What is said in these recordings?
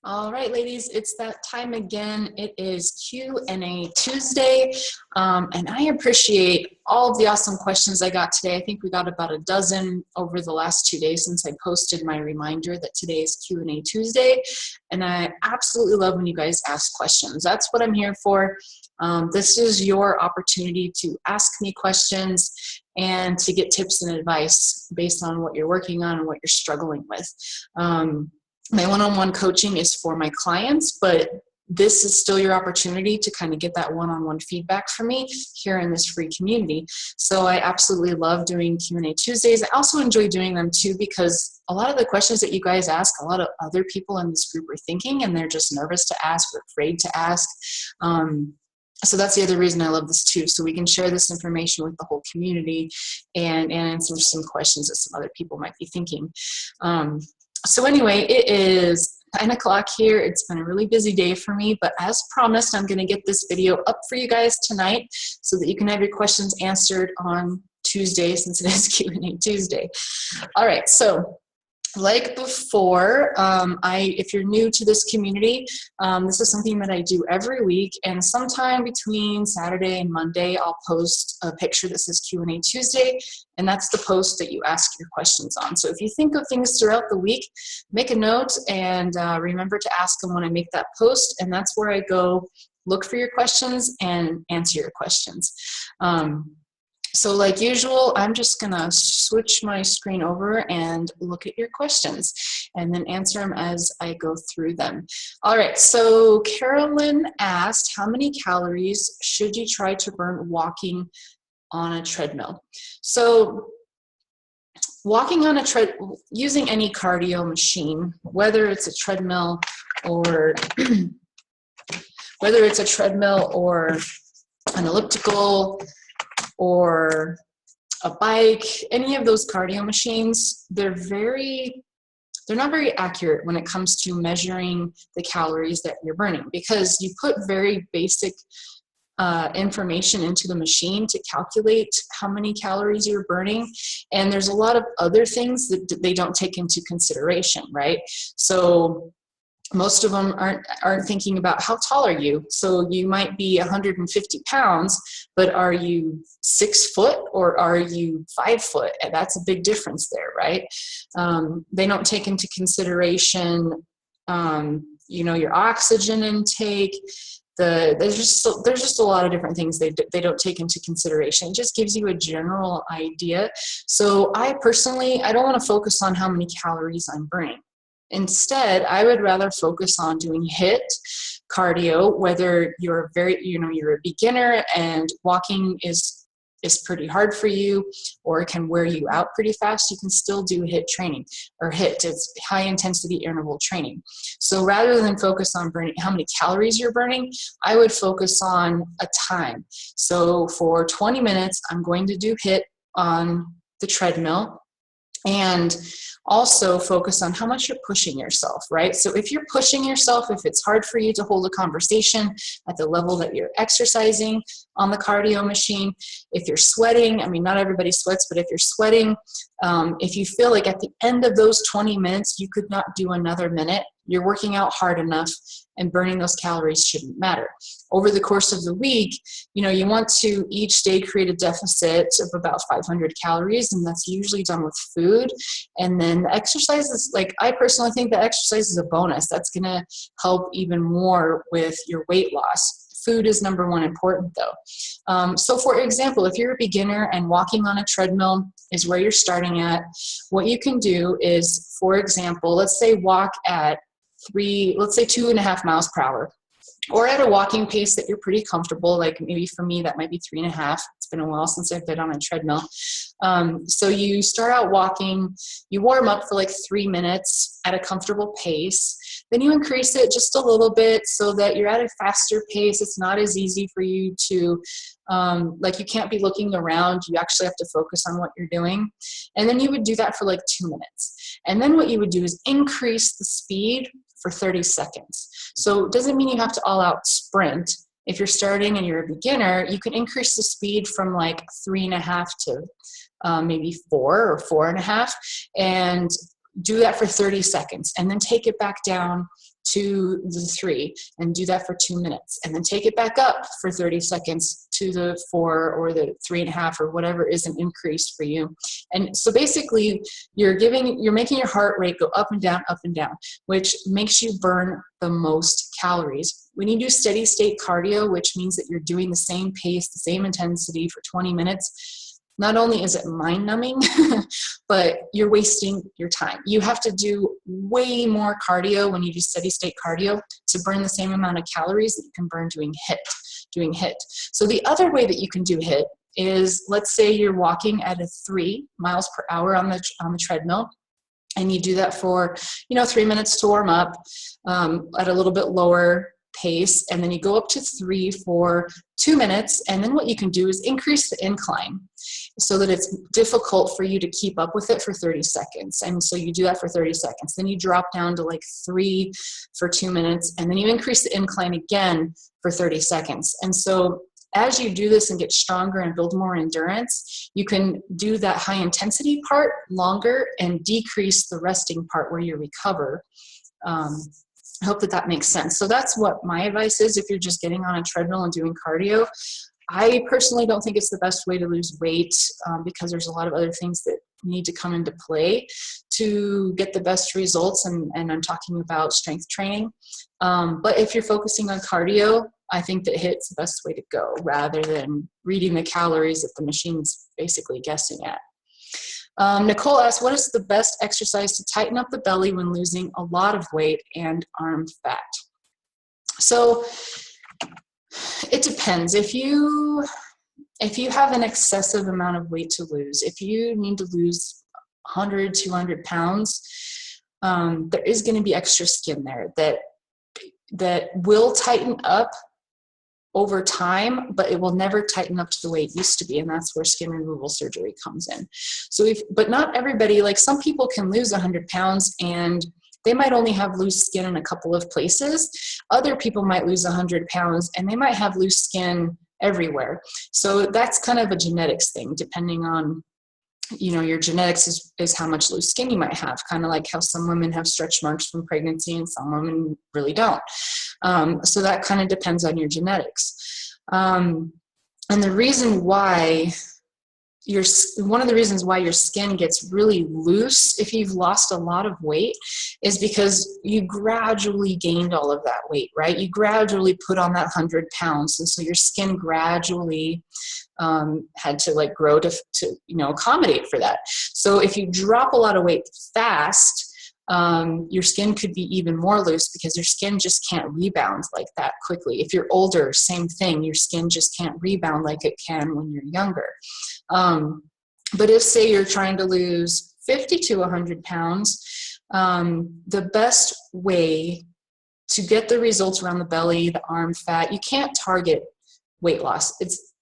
All right, ladies, it's that time again. It is Q&A Tuesday, and I appreciate all of the awesome questions I got today. I think we got about a dozen over the last 2 days since I posted my reminder that today is Q&A Tuesday, and I absolutely love when you guys ask questions. That's what I'm here for. This is your opportunity to ask me questions and to get tips and advice based on what you're working on and what you're struggling with. My one-on-one coaching is for my clients, but this is still your opportunity to kind of get that one-on-one feedback from me here in this free community. So I absolutely love doing Q&A Tuesdays. I also enjoy doing them too because a lot of the questions that you guys ask, a lot of other people in this group are thinking and they're just nervous to ask or afraid to ask. So that's the other reason I love this too. So we can share this information with the whole community and answer some questions that some other people might be thinking. So anyway, it is 9 o'clock here. It's been a really busy day for me, but as promised, I'm going to get this video up for you guys tonight so that you can have your questions answered on Tuesday since it is Q&A Tuesday. All right, so like before, if you're new to this community, this is something that I do every week, and sometime between Saturday and Monday, I'll post a picture that says Q&A Tuesday, and that's the post that you ask your questions on. So if you think of things throughout the week, make a note and remember to ask them when I make that post, and that's where I go look for your questions and answer your questions. So like usual, I'm just going to switch my screen over and look at your questions and then answer them as I go through them. All right, so Carolyn asked, how many calories should you try to burn walking on a treadmill? So walking on a using any cardio machine, whether it's a treadmill or an elliptical, or a bike, any of those cardio machines, they're not very accurate when it comes to measuring the calories that you're burning because you put very basic information into the machine to calculate how many calories you're burning, and there's a lot of other things that they don't take into consideration, right? So most of them aren't thinking about how tall are you. So you might be 150 pounds, but are you 6 foot or are you 5 foot? And that's a big difference there, right? They don't take into consideration, your oxygen intake. There's just a lot of different things they don't take into consideration. It just gives you a general idea. So I don't want to focus on how many calories I'm burning. Instead, I would rather focus on doing HIIT cardio, whether you're a beginner and walking is pretty hard for you or it can wear you out pretty fast, you can still do HIIT training, or HIIT, it's high intensity interval training. So rather than focus on burning how many calories you're burning, I would focus on a time. So for 20 minutes, I'm going to do HIIT on the treadmill, and also focus on how much you're pushing yourself, right? So if you're pushing yourself, if it's hard for you to hold a conversation at the level that you're exercising on the cardio machine, if you're sweating, I mean, not everybody sweats, but if you're sweating, if you feel like at the end of those 20 minutes, you could not do another minute, you're working out hard enough and burning those calories shouldn't matter. Over the course of the week, you want to each day create a deficit of about 500 calories, and that's usually done with food. And then the exercise is, I personally think that exercise is a bonus. That's going to help even more with your weight loss. Food is number one important though. So for example, if you're a beginner and walking on a treadmill is where you're starting at, what you can do is, for example, let's say walk at 2.5 miles per hour, or at a walking pace that you're pretty comfortable. Like maybe for me, that might be 3.5. It's been a while since I've been on a treadmill. So you start out walking, you warm up for 3 minutes at a comfortable pace. Then you increase it just a little bit so that you're at a faster pace. It's not as easy for you to, you can't be looking around. You actually have to focus on what you're doing. And then you would do that for 2 minutes. And then what you would do is increase the speed for 30 seconds. So it doesn't mean you have to all out sprint. If you're starting and you're a beginner, you can increase the speed from 3.5 to maybe 4 or 4.5. And do that for 30 seconds and then take it back down to the 3 and do that for 2 minutes, and then take it back up for 30 seconds to the 4 or the 3.5 or whatever is an increase for you. And so basically you're making your heart rate go up and down, which makes you burn the most calories. When you do steady state cardio, which means that you're doing the same pace, the same intensity for 20 minutes, not only is it mind numbing, but you're wasting your time. You have to do way more cardio when you do steady state cardio to burn the same amount of calories that you can burn doing HIIT. So the other way that you can do HIIT is, let's say you're walking at a 3 miles per hour on the treadmill, and you do that for 3 minutes to warm up at a little bit lower pace, and then you go up to 3 for 2 minutes, and then what you can do is increase the incline so that it's difficult for you to keep up with it for 30 seconds. And so you do that for 30 seconds. Then you drop down to like 3 for 2 minutes, and then you increase the incline again for 30 seconds. And so as you do this and get stronger and build more endurance, you can do that high intensity part longer and decrease the resting part where you recover. I hope that makes sense. So that's what my advice is if you're just getting on a treadmill and doing cardio. I personally don't think it's the best way to lose weight because there's a lot of other things that need to come into play to get the best results, and I'm talking about strength training. But if you're focusing on cardio, I think that HIIT's the best way to go rather than reading the calories that the machine's basically guessing at. Nicole asks, what is the best exercise to tighten up the belly when losing a lot of weight and arm fat? So it depends. If you have an excessive amount of weight to lose, if you need to lose 100, 200 pounds, there is going to be extra skin there that will tighten up over time, but it will never tighten up to the way it used to be, and that's where skin removal surgery comes in. But not everybody, like some people can lose 100 pounds and they might only have loose skin in a couple of places. Other people might lose 100 pounds and they might have loose skin everywhere. So that's kind of a genetics thing, depending on your genetics is how much loose skin you might have, kind of like how some women have stretch marks from pregnancy and some women really don't. So that kind of depends on your genetics. And the reason why one of the reasons why your skin gets really loose if you've lost a lot of weight is because you gradually gained all of that weight, right? You gradually put on that 100 pounds. And so your skin gradually had to grow to accommodate for that. So if you drop a lot of weight fast, your skin could be even more loose because your skin just can't rebound like that quickly. If you're older, same thing. Your skin just can't rebound like it can when you're younger. But if, say, you're trying to lose 50 to 100 pounds, the best way to get the results around the belly, the arm fat, you can't target weight loss.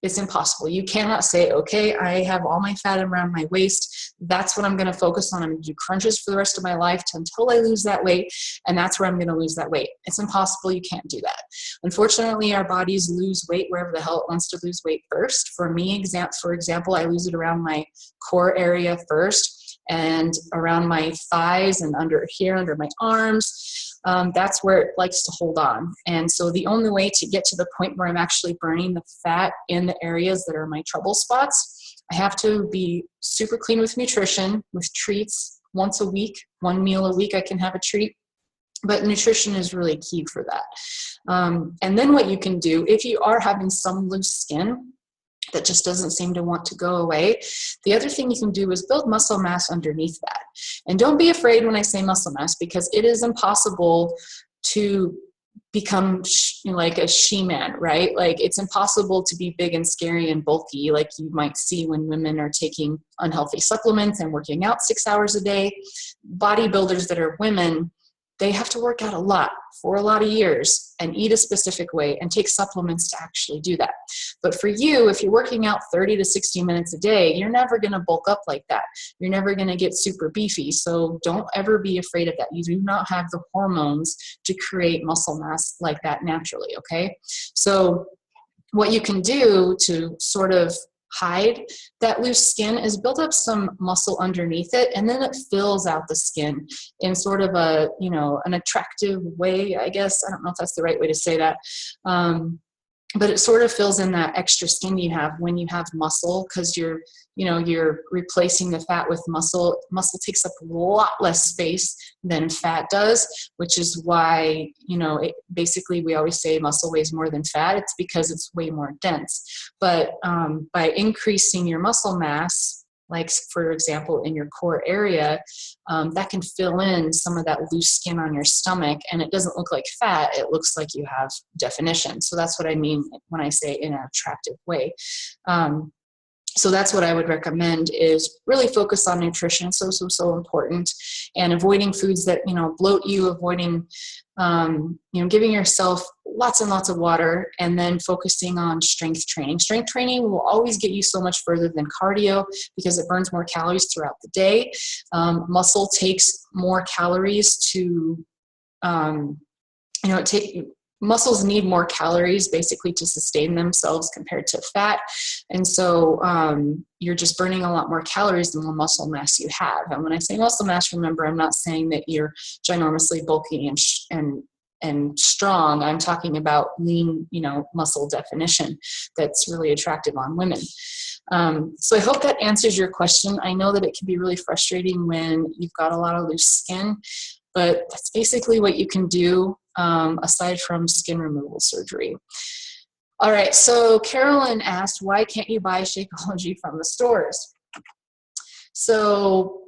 It's impossible. You cannot say, okay, I have all my fat around my waist. That's what I'm going to focus on. I'm going to do crunches for the rest of my life until I lose that weight. And that's where I'm going to lose that weight. It's impossible. You can't do that. Unfortunately, our bodies lose weight wherever the hell it wants to lose weight first. For me, for example, I lose it around my core area first and around my thighs and under my arms. That's where it likes to hold on. And so the only way to get to the point where I'm actually burning the fat in the areas that are my trouble spots, I have to be super clean with nutrition, with treats once a week, 1 meal a week I can have a treat. But nutrition is really key for that. And then what you can do, if you are having some loose skin that just doesn't seem to want to go away, the other thing you can do is build muscle mass underneath that. And don't be afraid when I say muscle mass, because it is impossible to become like a she-man, right? Like it's impossible to be big and scary and bulky like you might see when women are taking unhealthy supplements and working out 6 hours a day. Bodybuilders that are women, they have to work out a lot for a lot of years and eat a specific way and take supplements to actually do that. But for you, if you're working out 30 to 60 minutes a day, you're never going to bulk up like that. You're never going to get super beefy. So don't ever be afraid of that. You do not have the hormones to create muscle mass like that naturally, okay? So what you can do to sort of hide that loose skin is build up some muscle underneath it, and then it fills out the skin in sort of a, you know, an attractive way, I guess. I don't know if that's the right way to say that. But it sort of fills in that extra skin you have when you have muscle, because you're, you know, you're replacing the fat with muscle. Muscle takes up a lot less space than fat does, which is why, you know, basically we always say muscle weighs more than fat. It's because it's way more dense. But by increasing your muscle mass, like for example, in your core area, that can fill in some of that loose skin on your stomach, and it doesn't look like fat, it looks like you have definition. So that's what I mean when I say in an attractive way. So that's what I would recommend, is really focus on nutrition. So important, and avoiding foods that, you know, bloat you, avoiding, you know, giving yourself lots and lots of water, and then focusing on strength training. Strength training will always get you so much further than cardio because it burns more calories throughout the day. Muscle takes more calories to, you know, muscles need more calories basically to sustain themselves compared to fat. And so you're just burning a lot more calories than the muscle mass you have. And when I say muscle mass, remember, I'm not saying that you're ginormously bulky and strong. I'm talking about lean, you know, muscle definition that's really attractive on women. So I hope that answers your question. I know that it can be really frustrating when you've got a lot of loose skin, but that's basically what you can do aside from skin removal surgery. All right, so Carolyn asked, why can't you buy Shakeology from the stores? So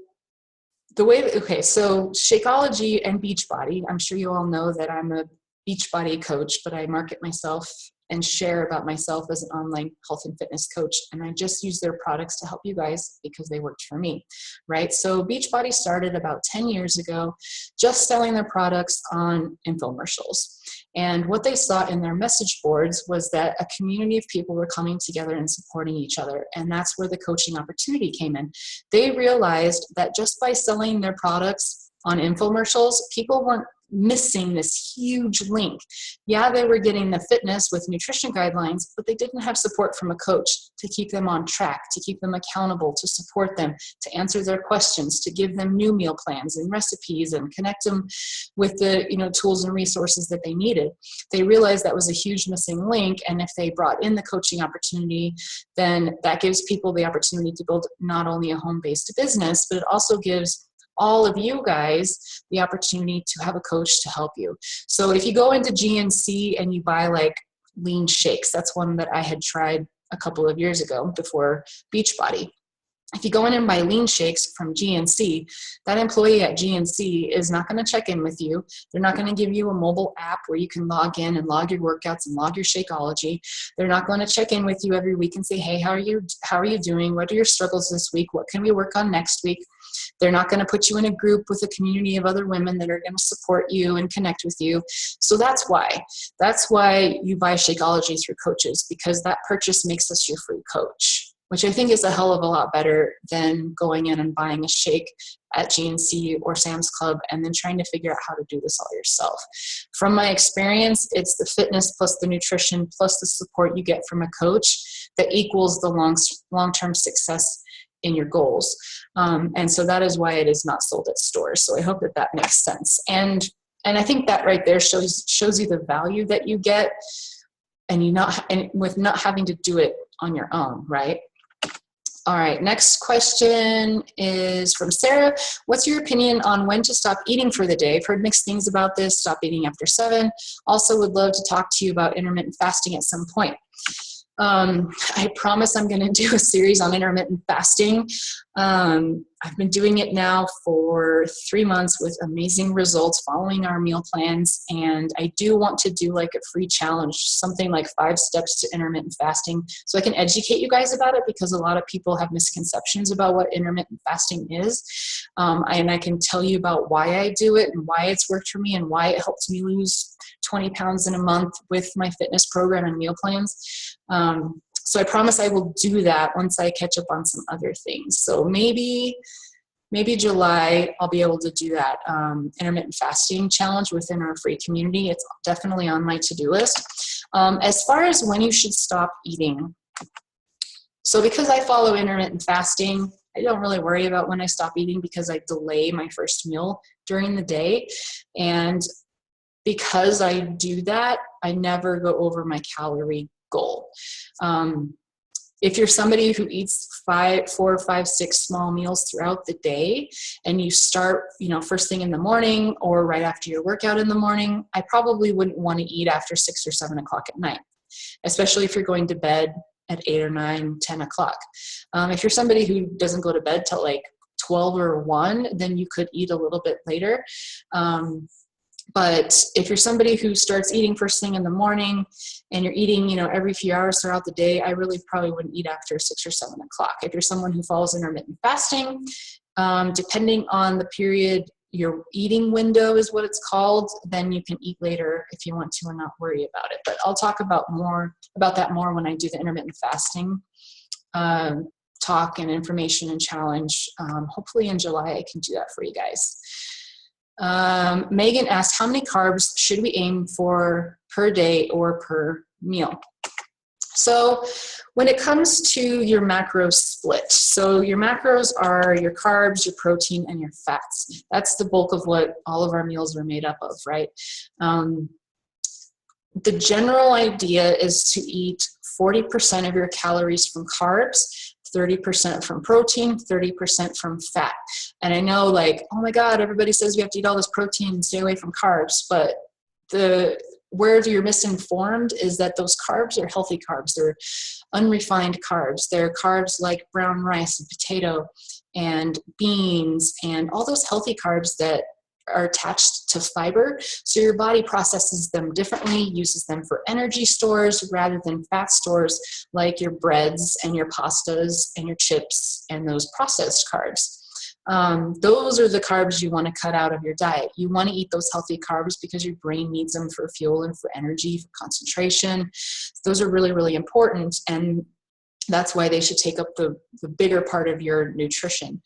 the way that, okay, so Shakeology and Beachbody, I'm sure you all know that I'm a Beachbody coach, but I market myself and share about myself as an online health and fitness coach. And I just use their products to help you guys because they worked for me, right? So Beachbody started about 10 years ago, just selling their products on infomercials. And what they saw in their message boards was that a community of people were coming together and supporting each other. And that's where the coaching opportunity came in. They realized that just by selling their products on infomercials, people weren't missing this huge link. Yeah, they were getting the fitness with nutrition guidelines, but they didn't have support from a coach to keep them on track, to keep them accountable, to support them, to answer their questions, to give them new meal plans and recipes and connect them with the, you know, tools and resources that they needed. They realized that was a huge missing link, and if they brought in the coaching opportunity, then that gives people the opportunity to build not only a home-based business, but it also gives all of you guys the opportunity to have a coach to help you. So if you go into GNC and you buy like lean shakes, that's one that I had tried a couple of years ago before Beachbody. If you go in and buy lean shakes from GNC, that employee at GNC is not going to check in with you. They're not going to give you a mobile app where you can log in and log your workouts and log your Shakeology. They're not going to check in with you every week and say, hey, how are you doing? What are your struggles this week? What can we work on next week? They're not going to put you in a group with a community of other women that are going to support you and connect with you. So that's why you buy Shakeology through coaches, because that purchase makes us your free coach, which I think is a hell of a lot better than going in and buying a shake at GNC or Sam's Club and then trying to figure out how to do this all yourself. From my experience, it's the fitness plus the nutrition plus the support you get from a coach that equals the long-term success in your goals. And so that is why it is not sold at stores. So I hope that makes sense. And I think that right there shows you the value that you get, and with not having to do it on your own, right? All right, next question is from Sarah. What's your opinion on when to stop eating for the day? I've heard mixed things about this. Stop eating after 7. Also would love to talk to you about intermittent fasting at some point. I promise I'm going to do a series on intermittent fasting. I've been doing it now for 3 months with amazing results following our meal plans. And I do want to do like a free challenge, something like 5 steps to intermittent fasting, so I can educate you guys about it, because a lot of people have misconceptions about what intermittent fasting is. And I can tell you about why I do it and why it's worked for me and why it helped me lose 20 pounds in a month with my fitness program and meal plans. So I promise I will do that once I catch up on some other things. So maybe July, I'll be able to do that intermittent fasting challenge within our free community. It's definitely on my to-do list. As far as when you should stop eating, So because I follow intermittent fasting, I don't really worry about when I stop eating because I delay my first meal during the day. And because I do that, I never go over my calorie goal. If you're somebody who eats 4, 5, 6 small meals throughout the day, and you start, first thing in the morning or right after your workout in the morning, I probably wouldn't want to eat after 6 or 7 o'clock at night, especially if you're going to bed at 8 or 9, 10 o'clock. If you're somebody who doesn't go to bed till like 12 or 1, then you could eat a little bit later. But if you're somebody who starts eating first thing in the morning and you're eating, every few hours throughout the day, I really probably wouldn't eat after 6 or 7 o'clock. If you're someone who follows intermittent fasting, depending on the period, your eating window is what it's called, then you can eat later if you want to and not worry about it. But I'll talk about that more when I do the intermittent fasting talk and information and challenge. Hopefully in July I can do that for you guys. Megan asked, how many carbs should we aim for per day or per meal? So when it comes to your macro split, so your macros are your carbs, your protein, and your fats. That's the bulk of what all of our meals are made up of, right? The general idea is to eat 40% of your calories from carbs, 30% from protein, 30% from fat. And I know, like, oh my God, everybody says we have to eat all this protein and stay away from carbs, but where you're misinformed is that those carbs are healthy carbs. They're unrefined carbs. They're carbs like brown rice and potato and beans and all those healthy carbs that are attached to fiber. So your body processes them differently, uses them for energy stores rather than fat stores like your breads and your pastas and your chips and those processed carbs. Those are the carbs you want to cut out of your diet. You want to eat those healthy carbs because your brain needs them for fuel and for energy, for concentration. Those are really, really important. And that's why they should take up the bigger part of your nutrition.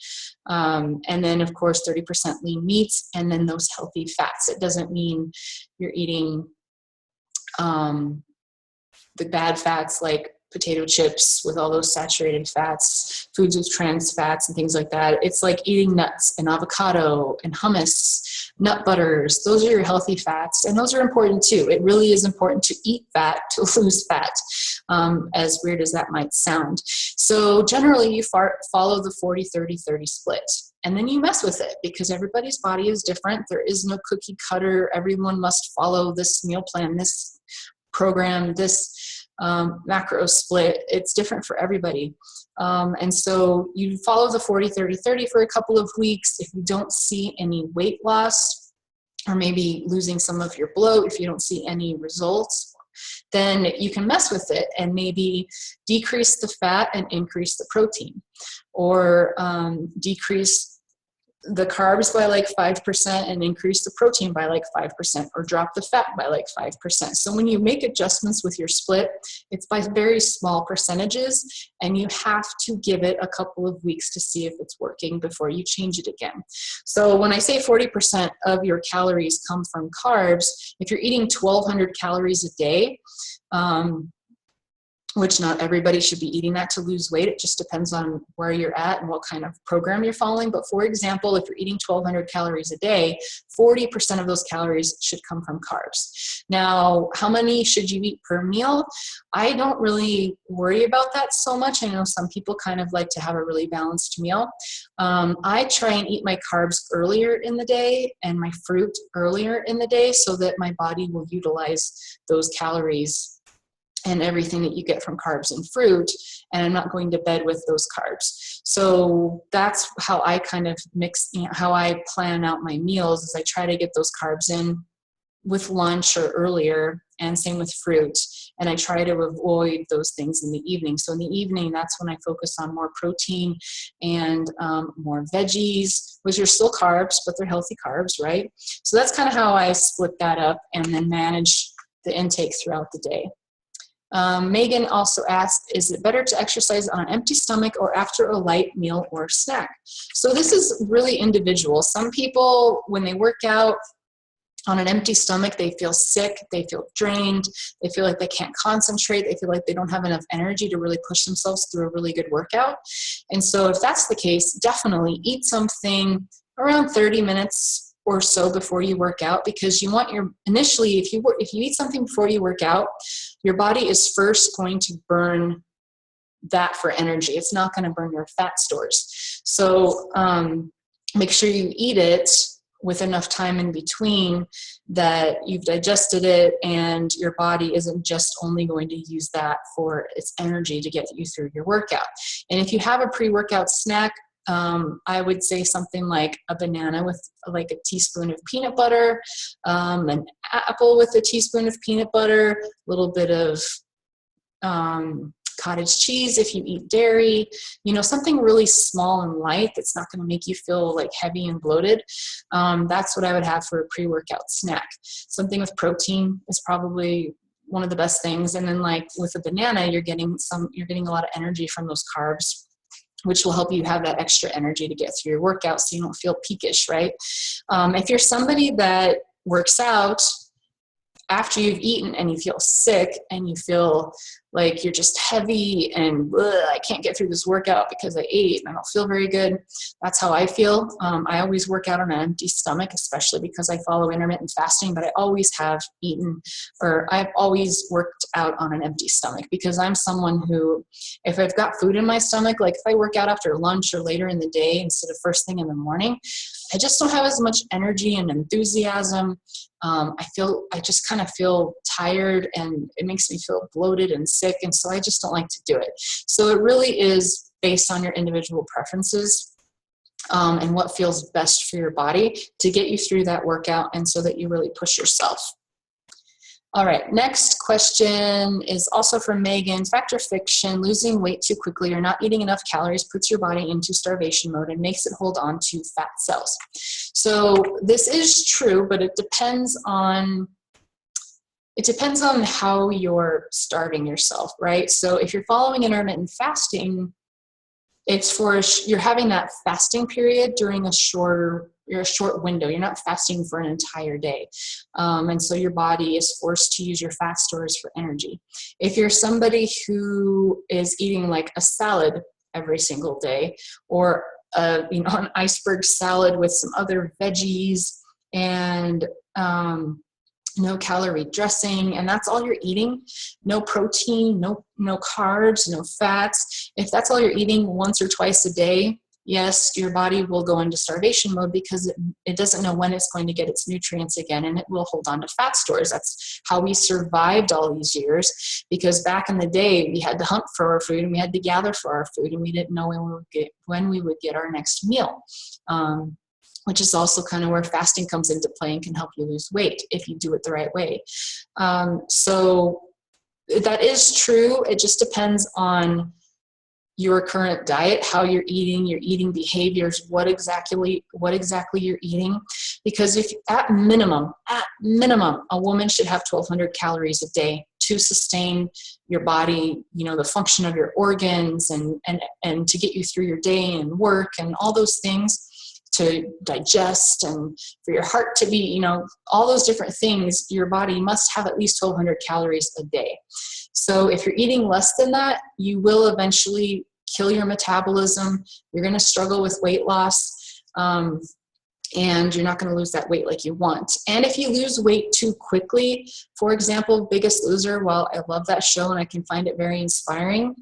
And then, of course, 30% lean meats and then those healthy fats. It doesn't mean you're eating the bad fats like potato chips with all those saturated fats, foods with trans fats and things like that. It's like eating nuts and avocado and hummus, nut butters. Those are your healthy fats, and those are important too. It really is important to eat fat to lose fat, as weird as that might sound. So generally you follow the 40-30-30 split, and then you mess with it because everybody's body is different. There is no cookie cutter. Everyone must follow this meal plan, this program, this macro split. It's different for everybody. And so you follow the 40-30-30 for a couple of weeks. If you don't see any weight loss or maybe losing some of your bloat, if you don't see any results, then you can mess with it and maybe decrease the fat and increase the protein, or decrease the carbs by like 5% and increase the protein by like 5%, or drop the fat by like 5%. So when you make adjustments with your split, it's by very small percentages, and you have to give it a couple of weeks to see if it's working before you change it again. So when I say 40% of your calories come from carbs, if you're eating 1,200 calories a day, which not everybody should be eating that to lose weight. It just depends on where you're at and what kind of program you're following. But for example, if you're eating 1,200 calories a day, 40% of those calories should come from carbs. Now, how many should you eat per meal? I don't really worry about that so much. I know some people kind of like to have a really balanced meal. I try and eat my carbs earlier in the day and my fruit earlier in the day so that my body will utilize those calories and everything that you get from carbs and fruit, and I'm not going to bed with those carbs. So that's how I kind of how I plan out my meals, is I try to get those carbs in with lunch or earlier, and same with fruit. And I try to avoid those things in the evening. So in the evening, that's when I focus on more protein and more veggies, which are still carbs, but they're healthy carbs, right? So that's kind of how I split that up and then manage the intake throughout the day. Megan also asked, is it better to exercise on an empty stomach or after a light meal or snack? So this is really individual. Some people, when they work out, On an empty stomach, they feel sick, they feel drained, they feel like they can't concentrate, they feel like they don't have enough energy to really push themselves through a really good workout. And so if that's the case, definitely eat something around 30 minutes or so before you work out, because you want initially, if you eat something before you work out, your body is first going to burn that for energy. It's not going to burn your fat stores. So make sure you eat it with enough time in between that you've digested it, and your body isn't just only going to use that for its energy to get you through your workout. And if you have a pre-workout snack, I would say something like a banana with like a teaspoon of peanut butter, an apple with a teaspoon of peanut butter, a little bit of cottage cheese if you eat dairy, something really small and light that's not going to make you feel like heavy and bloated. That's what I would have for a pre-workout snack. Something with protein is probably one of the best things. And then like with a banana, you're getting a lot of energy from those carbs, which will help you have that extra energy to get through your workout so you don't feel peakish, right? If you're somebody that works out after you've eaten and you feel sick and you feel like you're just heavy and I can't get through this workout because I ate and I don't feel very good, that's how I feel. I always work out on an empty stomach, especially because I follow intermittent fasting, but I always have eaten, or I've always worked out on an empty stomach, because I'm someone who, if I've got food in my stomach, like if I work out after lunch or later in the day instead of first thing in the morning, I just don't have as much energy and enthusiasm. I just kind of feel tired, and it makes me feel bloated and sick. And so I just don't like to do it. So it really is based on your individual preferences, and what feels best for your body to get you through that workout, and so that you really push yourself. All right, next question is also from Megan. Fact or fiction, losing weight too quickly or not eating enough calories puts your body into starvation mode and makes it hold on to fat cells. So this is true, but it depends on how you're starving yourself, right? So if you're following intermittent fasting, it's you're having that fasting period during a short window. You're not fasting for an entire day. And so your body is forced to use your fat stores for energy. If you're somebody who is eating like a salad every single day, or an iceberg salad with some other veggies and no calorie dressing, and that's all you're eating, no protein, no carbs, no fats, if that's all you're eating once or twice a day, yes, your body will go into starvation mode, because it doesn't know when it's going to get its nutrients again, and it will hold on to fat stores. That's how we survived all these years, because back in the day, we had to hunt for our food and we had to gather for our food, and we didn't know when we would get our next meal. Which is also kind of where fasting comes into play and can help you lose weight if you do it the right way. So that is true. It just depends on your current diet, how you're eating, your eating behaviors, what exactly you're eating. Because if at minimum, a woman should have 1,200 calories a day to sustain your body, the function of your organs, and to get you through your day and work and all those things, to digest, and for your heart to be, all those different things, your body must have at least 1,200 calories a day. So if you're eating less than that, you will eventually kill your metabolism. You're going to struggle with weight loss, and you're not going to lose that weight like you want. And if you lose weight too quickly, for example, Biggest Loser, while I love that show and I can find it very inspiring,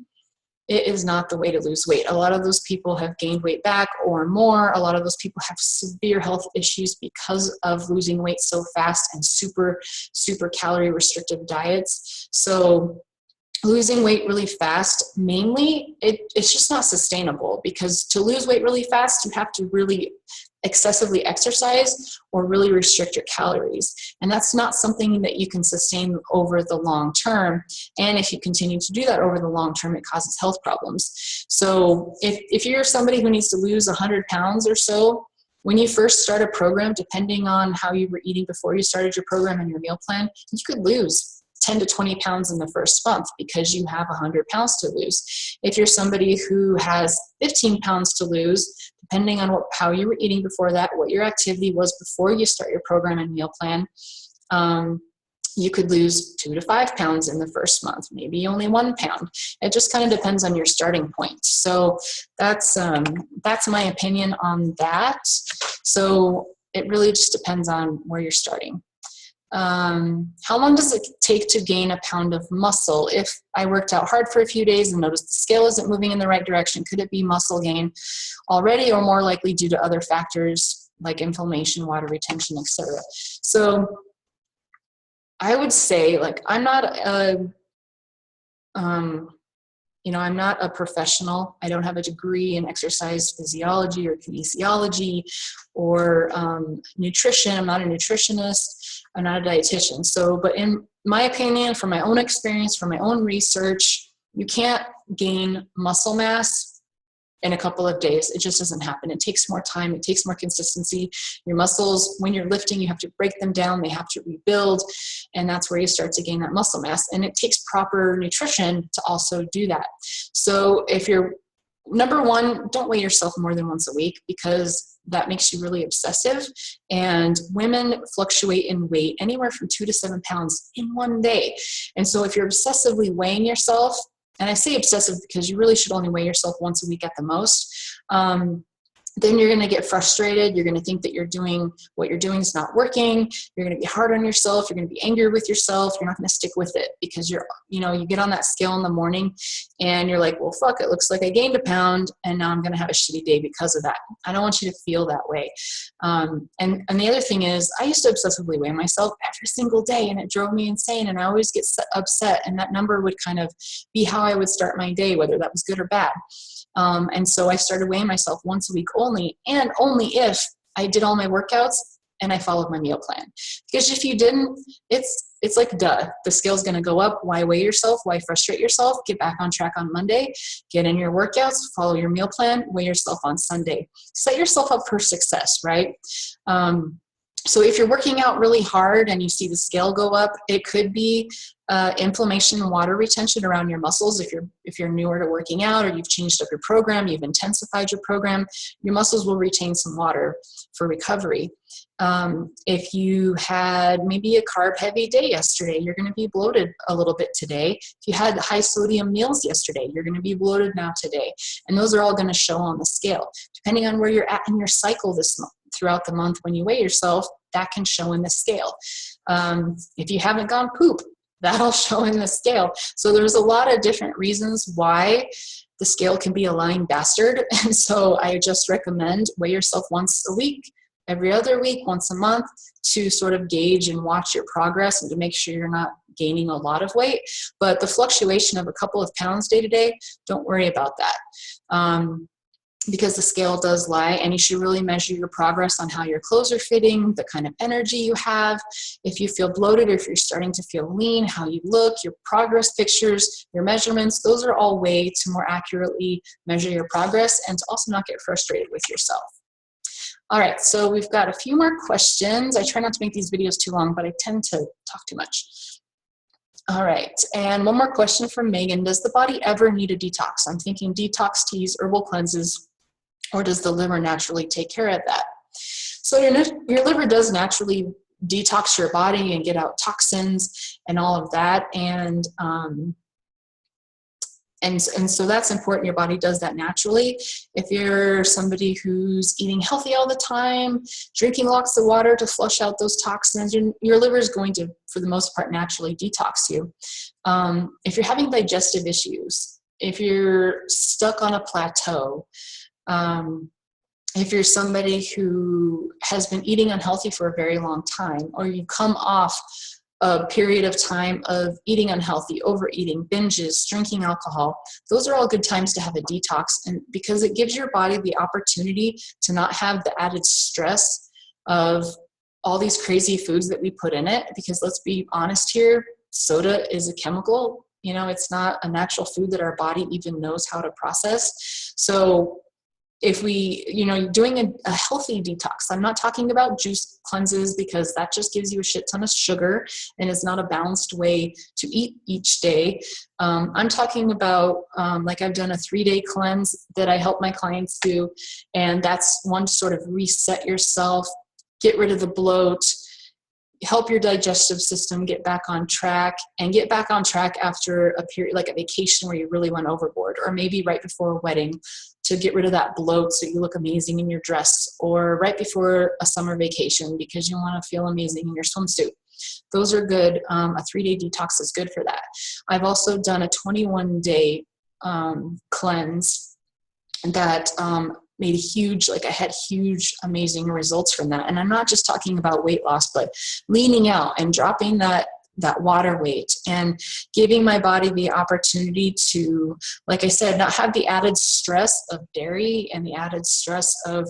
it is not the way to lose weight. A lot of those people have gained weight back or more. A lot of those people have severe health issues because of losing weight so fast and super, super calorie restrictive diets. So losing weight really fast, mainly, it's just not sustainable, because to lose weight really fast, you have to really excessively exercise or really restrict your calories. And that's not something that you can sustain over the long term. And if you continue to do that over the long term, it causes health problems. So if you're somebody who needs to lose 100 pounds or so, when you first start a program, depending on how you were eating before you started your program and your meal plan, you could lose 10 to 20 pounds in the first month because you have 100 pounds to lose. If you're somebody who has 15 pounds to lose, depending on how you were eating before that, what your activity was before you start your program and meal plan, you could lose 2 to 5 pounds in the first month, maybe only 1 pound. It just kind of depends on your starting point. So that's my opinion on that. So it really just depends on where you're starting. How long does it take to gain a pound of muscle? If I worked out hard for a few days and noticed the scale isn't moving in the right direction, could it be muscle gain already, or more likely due to other factors like inflammation, water retention, etc.? So I would say, like, I'm not I'm not a professional. I don't have a degree in exercise physiology or kinesiology or nutrition. I'm not a nutritionist. I'm not a dietitian. So, but in my opinion, from my own experience, from my own research, you can't gain muscle mass in a couple of days. It just doesn't happen. It takes more time. It takes more consistency. Your muscles, when you're lifting, you have to break them down. They have to rebuild. And that's where you start to gain that muscle mass. And it takes proper nutrition to also do that. So if you're, number one, don't weigh yourself more than once a week, because that makes you really obsessive. And women fluctuate in weight anywhere from 2 to 7 pounds in one day. And so if you're obsessively weighing yourself, and I say obsessive because you really should only weigh yourself once a week at the most, then you're going to get frustrated. You're going to think that what you're doing is not working. You're going to be hard on yourself. You're going to be angry with yourself. You're not going to stick with it because you get on that scale in the morning and you're like, well, fuck, it looks like I gained a pound and now I'm going to have a shitty day because of that. I don't want you to feel that way. And the other thing is, I used to obsessively weigh myself every single day, and it drove me insane. And I always get upset, and that number would kind of be how I would start my day, whether that was good or bad. And so I started weighing myself once a week only, and only if I did all my workouts and I followed my meal plan. Because if you didn't, it's like, duh, the scale's going to go up. Why weigh yourself? Why frustrate yourself? Get back on track on Monday, get in your workouts, follow your meal plan, weigh yourself on Sunday. Set yourself up for success, right? So if you're working out really hard and you see the scale go up, it could be inflammation and water retention around your muscles. If you're newer to working out, or you've changed up your program, you've intensified your program, your muscles will retain some water for recovery. If you had maybe a carb heavy day yesterday, you're going to be bloated a little bit today. If you had high sodium meals yesterday, you're going to be bloated now today. And those are all going to show on the scale. Depending on where you're at in your cycle this month, throughout the month when you weigh yourself, that can show in the scale. If you haven't gone poop, that'll show in the scale. So there's a lot of different reasons why the scale can be a lying bastard. And so I just recommend weigh yourself once a week, every other week, once a month, to sort of gauge and watch your progress and to make sure you're not gaining a lot of weight. But the fluctuation of a couple of pounds day to day, don't worry about that. Because the scale does lie, and you should really measure your progress on how your clothes are fitting, the kind of energy you have, if you feel bloated or if you're starting to feel lean, how you look, your progress pictures, your measurements. Those are all ways to more accurately measure your progress and to also not get frustrated with yourself. All right, so we've got a few more questions. I try not to make these videos too long, but I tend to talk too much. All right, and one more question from Megan. Does the body ever need a detox? I'm thinking detox teas, herbal cleanses, or does the liver naturally take care of that? So your liver does naturally detox your body and get out toxins and all of that. And so that's important. Your body does that naturally. If you're somebody who's eating healthy all the time, drinking lots of water to flush out those toxins, your liver is going to, for the most part, naturally detox you. If you're having digestive issues, if you're stuck on a plateau, if you're somebody who has been eating unhealthy for a very long time, or you come off a period of time of eating unhealthy, overeating, binges, drinking alcohol, those are all good times to have a detox, and because it gives your body the opportunity to not have the added stress of all these crazy foods that we put in it. Because let's be honest here, soda is a chemical. It's not a natural food that our body even knows how to process. So if we, doing a healthy detox, I'm not talking about juice cleanses because that just gives you a shit ton of sugar and is not a balanced way to eat each day. I'm talking about, like I've done a 3-day cleanse that I help my clients do. And that's one to sort of reset yourself, get rid of the bloat, help your digestive system get back on track, and get back on track after a period like a vacation where you really went overboard, or maybe right before a wedding to get rid of that bloat so you look amazing in your dress, or right before a summer vacation because you want to feel amazing in your swimsuit. Those are good. A 3-day detox is good for that. I've also done a 21-day cleanse that made I had huge, amazing results from that. And I'm not just talking about weight loss, but leaning out and dropping that water weight and giving my body the opportunity to, like I said, not have the added stress of dairy and the added stress of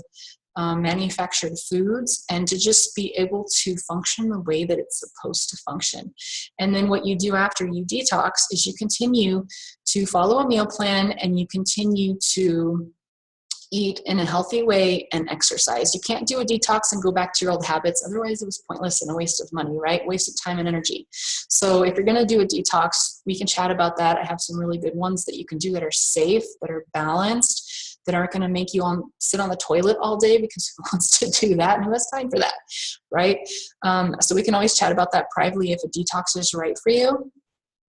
manufactured foods, and to just be able to function the way that it's supposed to function. And then what you do after you detox is you continue to follow a meal plan, and you continue to eat in a healthy way and exercise. You can't do a detox and go back to your old habits. Otherwise it was pointless and a waste of money, right? Waste of time and energy. So if you're going to do a detox, we can chat about that. I have some really good ones that you can do that are safe, that are balanced, that aren't going to make you sit on the toilet all day, because who wants to do that? And who has time for that, right? So we can always chat about that privately if a detox is right for you.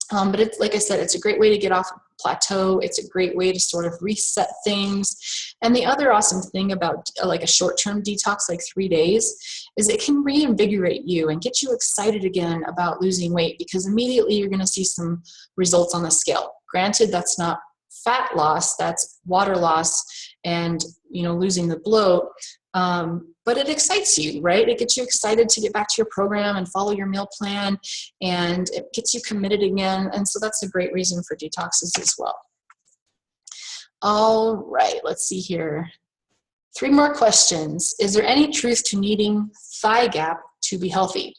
But it's, like I said, it's a great way to get off a plateau. It's a great way to sort of reset things. And the other awesome thing about like a short-term detox, like 3 days, is it can reinvigorate you and get you excited again about losing weight, because immediately you're going to see some results on the scale. Granted, that's not fat loss, that's water loss and, losing the bloat. But it excites you, right? It gets you excited to get back to your program and follow your meal plan, and it gets you committed again. And so that's a great reason for detoxes as well. All right, let's see here. 3 more questions. Is there any truth to needing thigh gap to be healthy?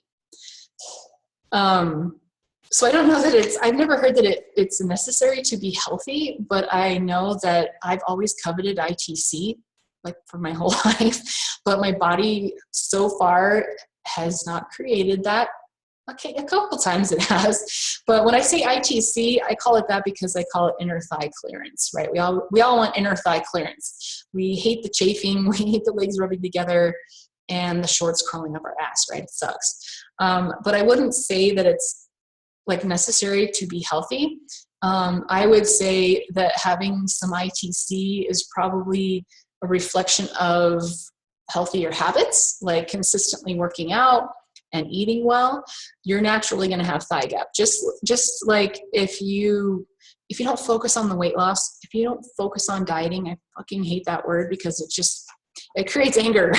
So I don't know that I've never heard that it's necessary to be healthy, but I know that I've always coveted ITC, like for my whole life, but my body so far has not created that. Okay, a couple times it has, but when I say ITC, I call it that because I call it inner thigh clearance, right? We all want inner thigh clearance. We hate the chafing, we hate the legs rubbing together and the shorts crawling up our ass, right? It sucks. But I wouldn't say that it's like necessary to be healthy. I would say that having some ITC is probably a reflection of healthier habits, like consistently working out and eating well. You're naturally going to have thigh gap. Just like if you don't focus on the weight loss, if you don't focus on dieting, I fucking hate that word because it creates anger.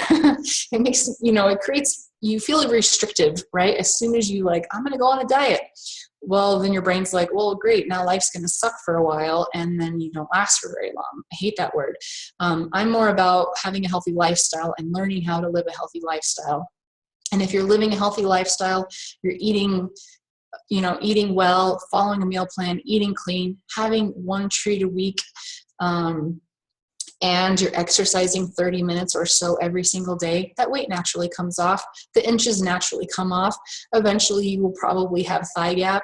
It makes, it creates, you feel restrictive, right? As soon as you I'm going to go on a diet. Well, then your brain's like, well, great, now life's going to suck for a while, and then you don't last for very long. I hate that word. I'm more about having a healthy lifestyle and learning how to live a healthy lifestyle. And if you're living a healthy lifestyle, you're eating well, following a meal plan, eating clean, having 1 treat a week, and you're exercising 30 minutes or so every single day, that weight naturally comes off. The inches naturally come off. Eventually, you will probably have thigh gap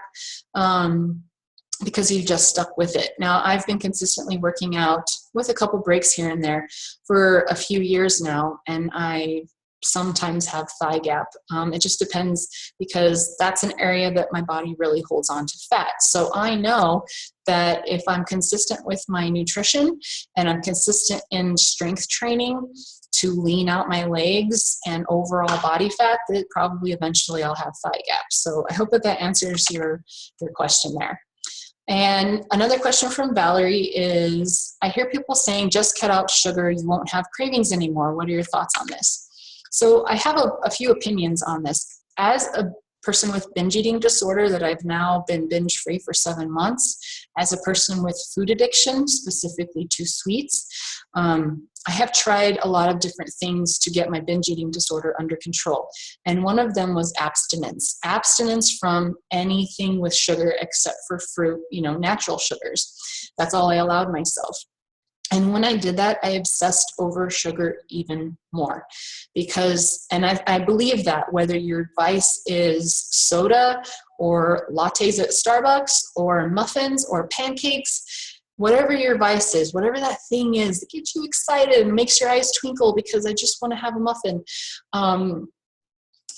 because you've just stuck with it. Now, I've been consistently working out with a couple breaks here and there for a few years now, and I sometimes have thigh gap. It just depends, because that's an area that my body really holds on to fat. So I know that if I'm consistent with my nutrition and I'm consistent in strength training to lean out my legs and overall body fat, that probably eventually I'll have thigh gap. So I hope that answers your question there. And another question from Valerie is, I hear people saying just cut out sugar, you won't have cravings anymore. What are your thoughts on this? So I have a few opinions on this. As a person with binge eating disorder that I've now been binge free for 7 months, as a person with food addiction, specifically to sweets, I have tried a lot of different things to get my binge eating disorder under control. And one of them was abstinence. Abstinence from anything with sugar except for fruit, natural sugars. That's all I allowed myself. And when I did that, I obsessed over sugar even more because, and I believe that whether your vice is soda or lattes at Starbucks or muffins or pancakes, whatever your vice is, whatever that thing is that gets you excited and makes your eyes twinkle because I just want to have a muffin.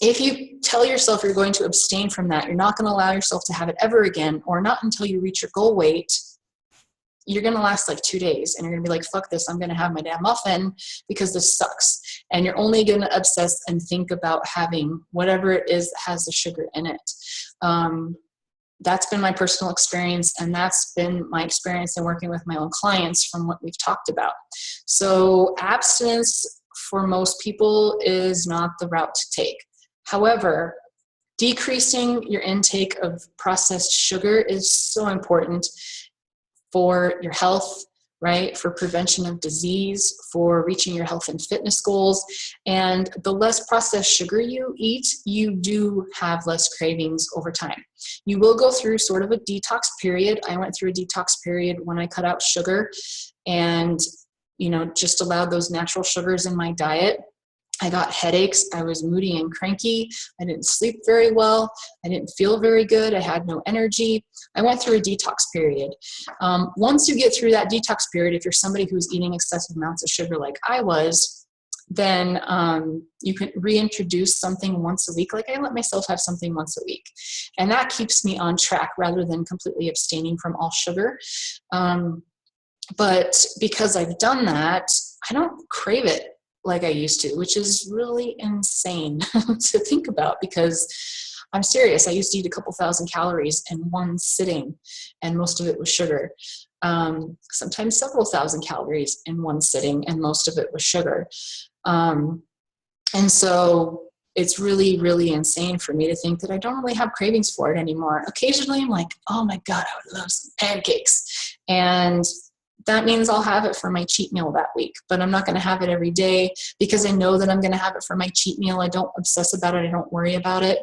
If you tell yourself you're going to abstain from that, you're not going to allow yourself to have it ever again, or not until you reach your goal weight, you're going to last like 2 days and you're going to be like, fuck this, I'm going to have my damn muffin because this sucks. And you're only going to obsess and think about having whatever it is that has the sugar in it. That's been my personal experience, and that's been my experience in working with my own clients from what we've talked about. So abstinence for most people is not the route to take. However, decreasing your intake of processed sugar is so important for your health, right? For prevention of disease, for reaching your health and fitness goals. And the less processed sugar you eat, you do have less cravings over time. You will go through sort of a detox period. I went through a detox period when I cut out sugar and, just allowed those natural sugars in my diet. I got headaches. I was moody and cranky. I didn't sleep very well. I didn't feel very good. I had no energy. I went through a detox period. Once you get through that detox period, if you're somebody who's eating excessive amounts of sugar like I was, then you can reintroduce something once a week. Like I let myself have something once a week. And that keeps me on track rather than completely abstaining from all sugar. But because I've done that, I don't crave it like I used to, which is really insane to think about because I'm serious. I used to eat a couple thousand calories in one sitting and most of it was sugar. Sometimes several thousand calories in one sitting and most of it was sugar. And so it's really, really insane for me to think that I don't really have cravings for it anymore. Occasionally I'm like, oh my God, I would love some pancakes. And that means I'll have it for my cheat meal that week, but I'm not going to have it every day because I know that I'm going to have it for my cheat meal. I don't obsess about it. I don't worry about it.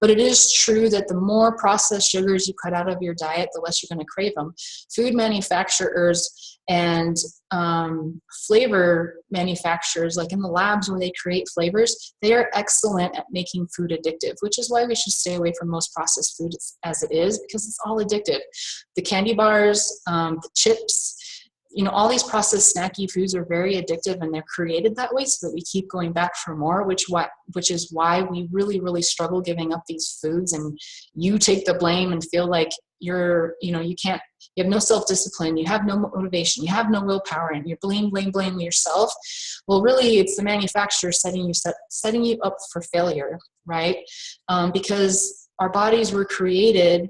But it is true that the more processed sugars you cut out of your diet, the less you're going to crave them. Food manufacturers and flavor manufacturers, like in the labs where they create flavors, they are excellent at making food addictive, which is why we should stay away from most processed food as it is, because it's all addictive. The candy bars, the chips, all these processed snacky foods are very addictive, and they're created that way so that we keep going back for more, which is why we really, really struggle giving up these foods. And you take the blame and feel like you have no self-discipline, you have no motivation, you have no willpower, and you're blame yourself. Well, really, it's the manufacturer setting you up for failure, right? Because our bodies were created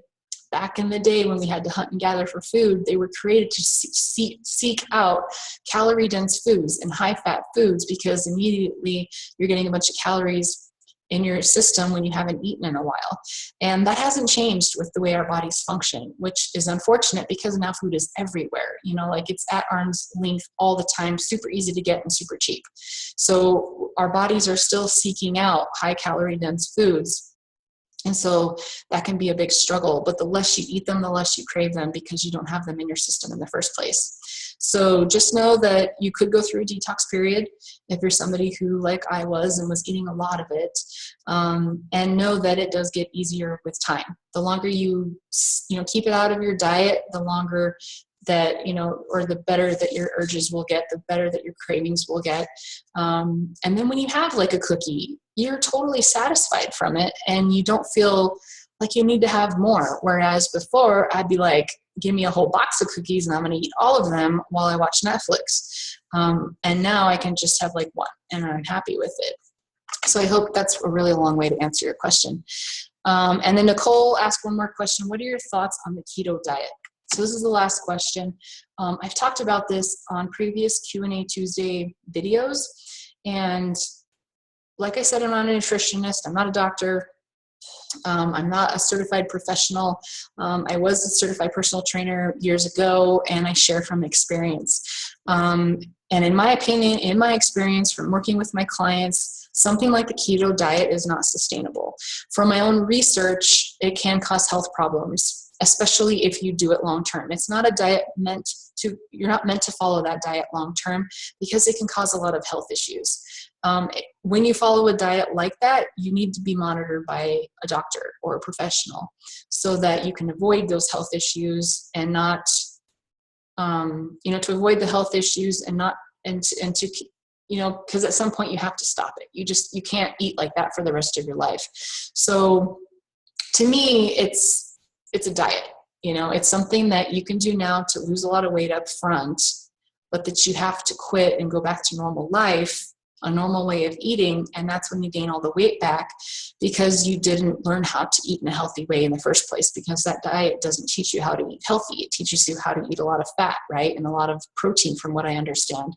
back in the day when we had to hunt and gather for food. They were created to seek out calorie-dense foods and high-fat foods because immediately you're getting a bunch of calories in your system when you haven't eaten in a while. And that hasn't changed with the way our bodies function, which is unfortunate because now food is everywhere. Like it's at arm's length all the time, super easy to get and super cheap. So our bodies are still seeking out high-calorie dense foods. And so that can be a big struggle, but the less you eat them, the less you crave them because you don't have them in your system in the first place. So just know that you could go through a detox period if you're somebody who, like I was, and was eating a lot of it, and know that it does get easier with time. The longer you keep it out of your diet, the longer that, or the better that your urges will get, the better that your cravings will get. And then when you have like a cookie, you're totally satisfied from it and you don't feel like you need to have more. Whereas before I'd be like, give me a whole box of cookies and I'm going to eat all of them while I watch Netflix. And now I can just have like one and I'm happy with it. So I hope that's a really long way to answer your question. And then Nicole asked one more question. What are your thoughts on the keto diet? So this is the last question. I've talked about this on previous Q&A Tuesday videos. And like I said, I'm not a nutritionist. I'm not a doctor. I'm not a certified professional. I was a certified personal trainer years ago, and I share from experience. And in my opinion, in my experience from working with my clients, something like the keto diet is not sustainable. From my own research, it can cause health problems. especially if you do it long term. It's not a diet you're not meant to follow that diet long term because it can cause a lot of health issues. When you follow a diet like that, you need to be monitored by a doctor or a professional so that you can avoid those health issues and not, to avoid the health issues and not, and to because at some point you have to stop it. You can't eat like that for the rest of your life. So to me, it's a diet. It's something that you can do now to lose a lot of weight up front, but that you have to quit and go back to normal life, a normal way of eating. And that's when you gain all the weight back because you didn't learn how to eat in a healthy way in the first place, because that diet doesn't teach you how to eat healthy. It teaches you how to eat a lot of fat, right? And a lot of protein, from what I understand.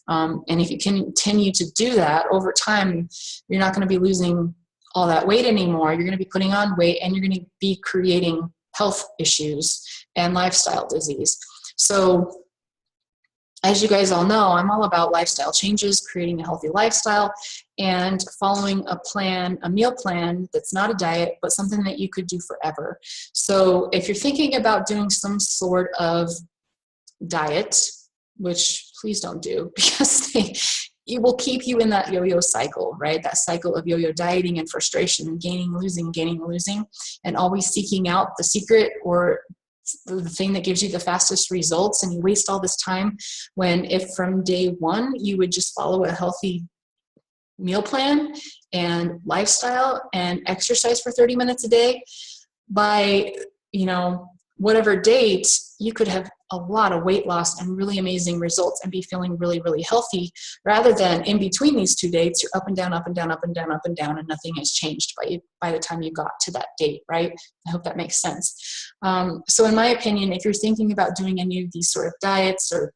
And if you continue to do that over time, you're not going to be losing all that weight anymore. You're going to be putting on weight, and you're going to be creating health issues and lifestyle disease. So as you guys all know, I'm all about lifestyle changes, creating a healthy lifestyle, and following a meal plan that's not a diet, but something that you could do forever. So if you're thinking about doing some sort of diet, which please don't do, because it will keep you in that yo-yo cycle, right? That cycle of yo-yo dieting and frustration and gaining, losing, and always seeking out the secret or the thing that gives you the fastest results. And you waste all this time when, if from day one you would just follow a healthy meal plan and lifestyle and exercise for 30 minutes a day, by whatever date, you could have a lot of weight loss and really amazing results and be feeling really, really healthy, rather than in between these two dates, you're up and down, and nothing has changed by the time you got to that date, right? I hope that makes sense. So in my opinion, if you're thinking about doing any of these sort of diets or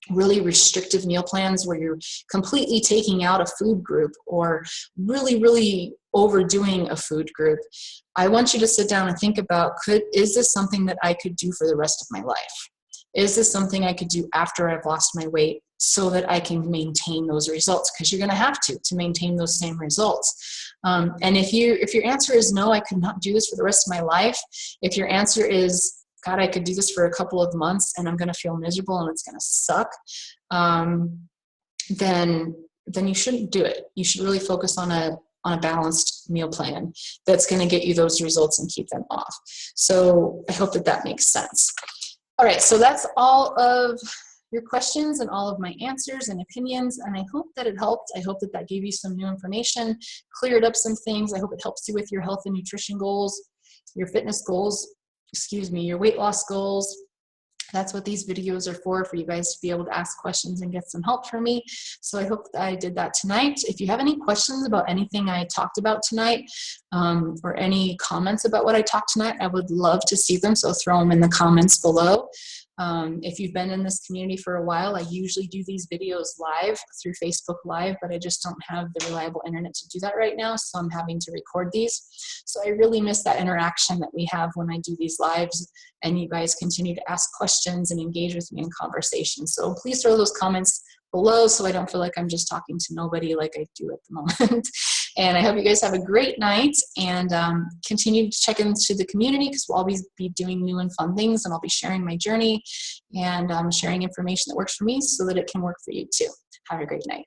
really restrictive meal plans where you're completely taking out a food group or really, really overdoing a food group, I want you to sit down and think about, is this something that I could do for the rest of my life? Is this something I could do after I've lost my weight so that I can maintain those results? Because you're going to have to maintain those same results. And if your answer is no, I could not do this for the rest of my life. If your answer is, God, I could do this for a couple of months and I'm going to feel miserable and it's going to suck, then you shouldn't do it. You should really focus on a balanced meal plan that's going to get you those results and keep them off. So I hope that makes sense. All right, so that's all of your questions and all of my answers and opinions, and I hope that it helped. I hope that gave you some new information, cleared up some things. I hope it helps you with your health and nutrition goals, your fitness goals, your weight loss goals. That's what these videos are for you guys to be able to ask questions and get some help from me. So I hope that I did that tonight. If you have any questions about anything I talked about tonight, or any comments about what I talked tonight, I would love to see them. So throw them in the comments below. If you've been in this community for a while, I usually do these videos live through Facebook Live, but I just don't have the reliable internet to do that right now, so I'm having to record these. So I really miss that interaction that we have when I do these lives, and you guys continue to ask questions and engage with me in conversation. So please throw those comments below so I don't feel like I'm just talking to nobody like I do at the moment. And I hope you guys have a great night, and continue to check into the community, because we'll always be doing new and fun things, and I'll be sharing my journey and sharing information that works for me so that it can work for you too. Have a great night.